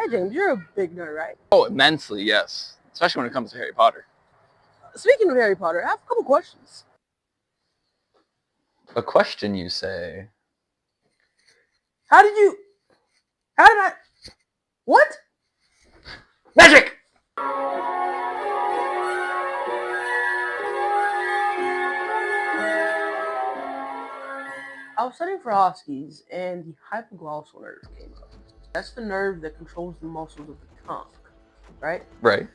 James, you're a big nerd, right? Oh, immensely, yes. Especially when it comes to Harry Potter. Speaking of Harry Potter, I have a couple questions. A question, you say? How did I... What? Magic! I was studying for Huskies, and the hypoglossal nerve came up. That's the nerve that controls the muscles of the tongue, right? Right.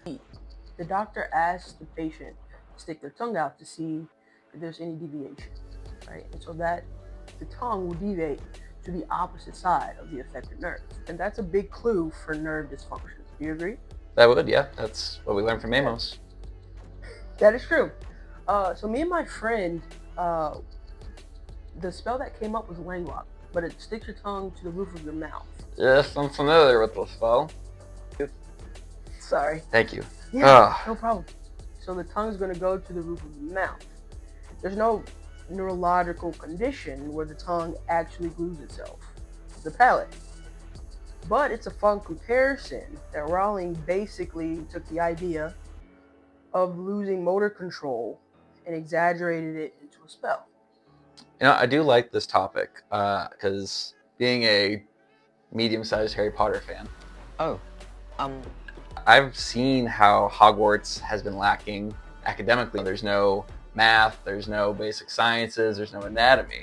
The doctor asked the patient to stick their tongue out to see if there's any deviation, right? And so that the tongue will deviate to the opposite side of the affected nerve. And that's a big clue for nerve dysfunction. Do you agree? That would, yeah. That's what we learned from Amos. That is true. So me and my friend, the spell that came up was language, but it sticks your tongue to the roof of your mouth. Yes, I'm familiar with the spell. Sorry. Thank you. Yeah, no problem. So the tongue is going to go to the roof of the mouth. There's no neurological condition where the tongue actually glues itself to the palate. But it's a fun comparison that Rowling basically took the idea of losing motor control and exaggerated it into a spell. You know, I do like this topic because being a medium-sized Harry Potter fan, I've seen how Hogwarts has been lacking academically. There's no math, there's no basic sciences, there's no anatomy.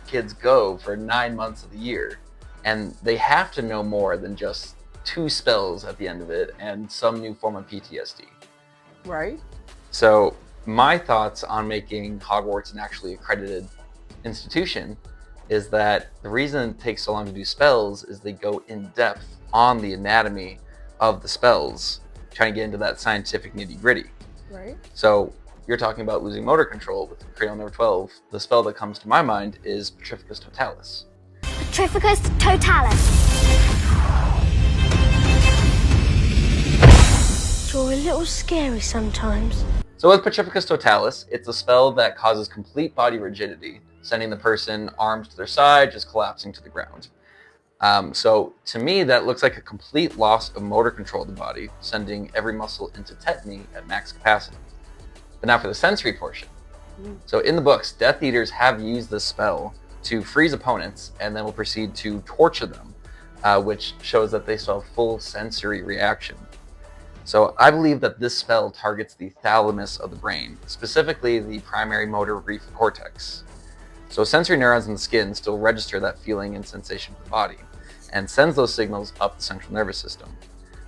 Kids go for 9 months of the year, and they have to know more than just 2 spells at the end of it and some new form of PTSD. Right. So my thoughts on making Hogwarts an actually accredited institution is that the reason it takes so long to do spells is they go in depth on the anatomy of the spells, trying to get into that scientific nitty-gritty. Right. So you're talking about losing motor control with Crayon number 12. The spell that comes to my mind is Petrificus Totalis. Petrificus Totalis. You're a little scary sometimes. So with Petrificus Totalis, it's a spell that causes complete body rigidity, sending the person arms to their side, just collapsing to the ground. So to me, that looks like a complete loss of motor control of the body, sending every muscle into tetany at max capacity. But now for the sensory portion. So in the books, Death Eaters have used this spell to freeze opponents and then will proceed to torture them, which shows that they still have full sensory reaction. So I believe that this spell targets the thalamus of the brain, specifically the primary motor prefrontal cortex. So sensory neurons in the skin still register that feeling and sensation of the body and sends those signals up the central nervous system.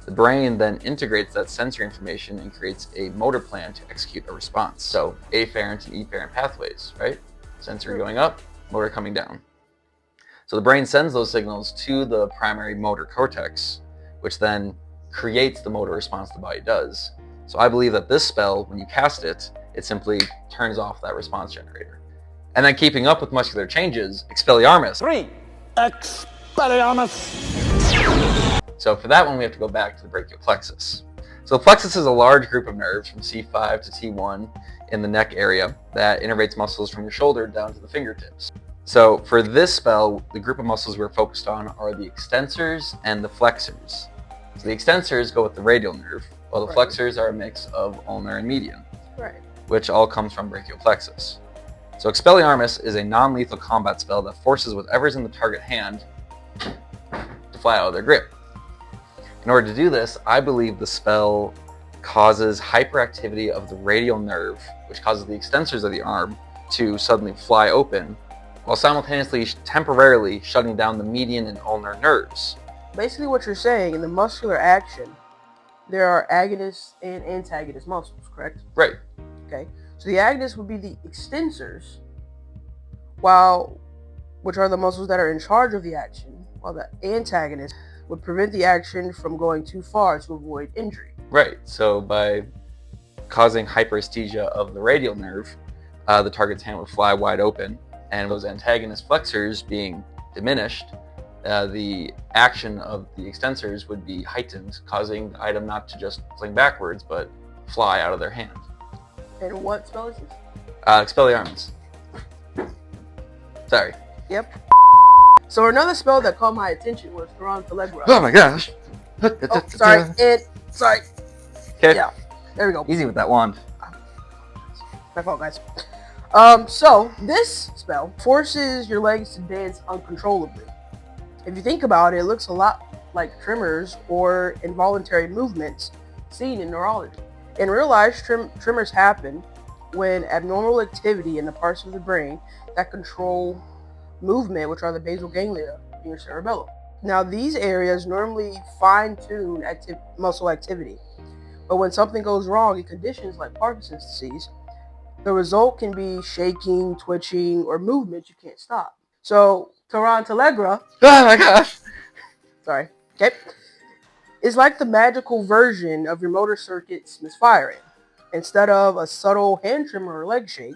The brain then integrates that sensory information and creates a motor plan to execute a response. So afferent and efferent pathways, right? Sensory going up, motor coming down. So the brain sends those signals to the primary motor cortex, which then creates the motor response the body does. So I believe that this spell, when you cast it, it simply turns off that response generator. And then keeping up with muscular changes, Expelliarmus. 3. Expelliarmus. So for that one, we have to go back to the brachial plexus. So the plexus is a large group of nerves from C5 to T1 in the neck area that innervates muscles from your shoulder down to the fingertips. So for this spell, the group of muscles we're focused on are the extensors and the flexors. So the extensors go with the radial nerve, while the flexors are a mix of ulnar and median, which all comes from brachial plexus. So Expelliarmus is a non-lethal combat spell that forces whatever's in the target hand to fly out of their grip. In order to do this, I believe the spell causes hyperactivity of the radial nerve, which causes the extensors of the arm to suddenly fly open, while simultaneously temporarily shutting down the median and ulnar nerves. Basically what you're saying, in the muscular action, there are agonist and antagonist muscles, correct? Right. Okay. So the agonist would be the extensors, which are the muscles that are in charge of the action, while the antagonist would prevent the action from going too far to avoid injury. Right. So by causing hyperesthesia of the radial nerve, the target's hand would fly wide open, and those antagonist flexors being diminished, the action of the extensors would be heightened, causing the item not to just fling backwards, but fly out of their hand. And what spell is this? Expelliarmus. Sorry. Yep. So another spell that caught my attention was Thron Telegra. Oh my gosh. Oh, sorry. Sorry. Okay. Yeah. There we go. Easy with that wand. My fault, guys. So this spell forces your legs to dance uncontrollably. If you think about it, it looks a lot like tremors or involuntary movements seen in neurology. In real life, tremors happen when abnormal activity in the parts of the brain that control movement, which are the basal ganglia in your cerebellum. Now, these areas normally fine-tune muscle activity, but when something goes wrong in conditions like Parkinson's disease, the result can be shaking, twitching, or movement you can't stop. So, Tarantellegra, Oh my gosh. sorry, okay, is like the magical version of your motor circuits misfiring. Instead of a subtle hand tremor or leg shake,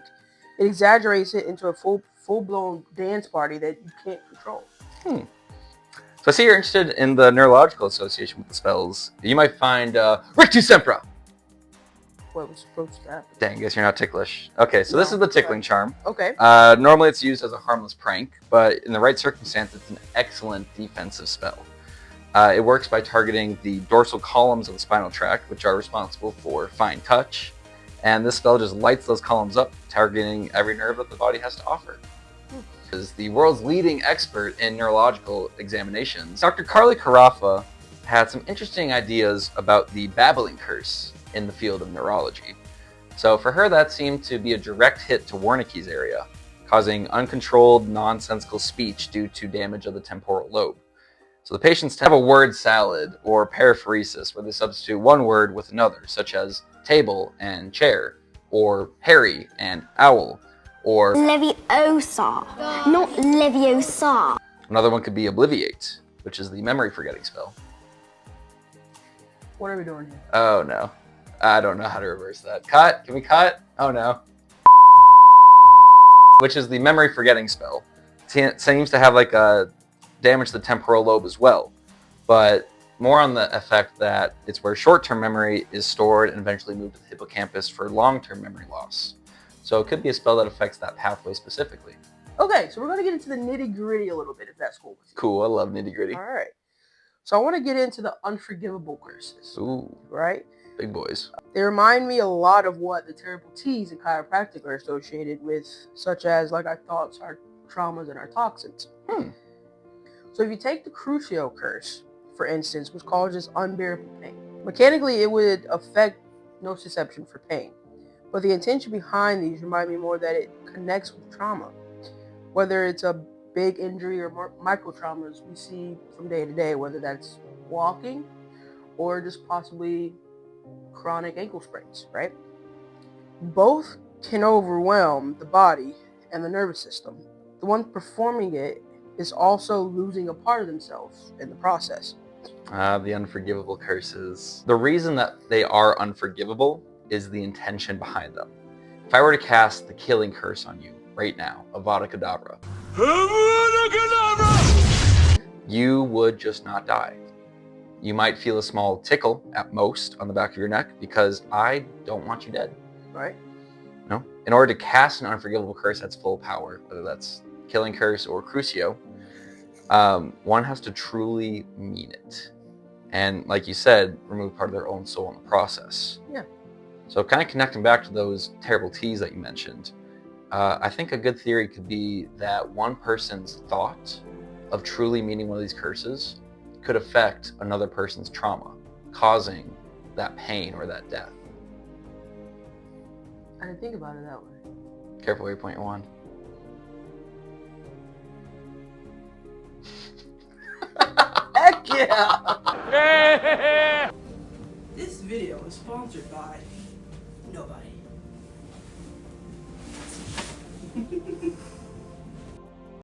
it exaggerates it into a full-blown dance party that you can't control. So I see you're interested in the neurological association with the spells. You might find Rictus Sempra. What was supposed to happen? Dang, guess you're not ticklish. Okay, so this is the tickling charm. Okay. Normally it's used as a harmless prank, but in the right circumstance, it's an excellent defensive spell. It works by targeting the dorsal columns of the spinal tract, which are responsible for fine touch. And this spell just lights those columns up, targeting every nerve that the body has to offer. Is the world's leading expert in neurological examinations. Dr. Carly Carafa had some interesting ideas about the babbling curse in the field of neurology. So for her, that seemed to be a direct hit to Wernicke's area, causing uncontrolled, nonsensical speech due to damage of the temporal lobe. So the patients have a word salad or paraphoresis, where they substitute one word with another, such as table and chair, or Harry and owl, or Leviosa, not Leviosa. another one could be obliviate, which is the memory forgetting spell. What are we doing here? Oh no. I don't know how to reverse that. Cut? Can we cut? Oh no. Which is the memory forgetting spell. Seems to have like a damage to the temporal lobe as well, but more on the effect that it's where short-term memory is stored and eventually moved to the hippocampus for long-term memory loss. So it could be a spell that affects that pathway specifically. Okay, so we're going to get into the nitty-gritty a little bit, if that's cool with you. Cool, I love nitty-gritty. All right. So I want to get into the unforgivable curses. Ooh, Right? big boys. They remind me a lot of what the terrible T's in chiropractic are associated with, such as like our thoughts, our traumas, and our toxins. So if you take the Crucio curse, for instance, which causes unbearable pain, mechanically it would affect nociception for pain. But the intention behind these remind me more that it connects with trauma. Whether it's a big injury or micro traumas we see from day to day, whether that's walking or just possibly chronic ankle sprains, right? Both can overwhelm the body and the nervous system. The one performing it is also losing a part of themselves in the process. The unforgivable curses. The reason that they are unforgivable is the intention behind them. If I were to cast the killing curse on you right now, Avada Kedavra, you would just not die. You might feel a small tickle at most on the back of your neck because I don't want you dead. Right? No. In order to cast an unforgivable curse that's full power, whether that's killing curse or Crucio, one has to truly mean it. And like you said, remove part of their own soul in the process. Yeah. So kind of connecting back to those terrible T's that you mentioned, I think a good theory could be that one person's thought of truly meaning one of these curses could affect another person's trauma, causing that pain or that death. I didn't think about it that way. Careful where you point your wand. Heck yeah! This video is sponsored by nobody.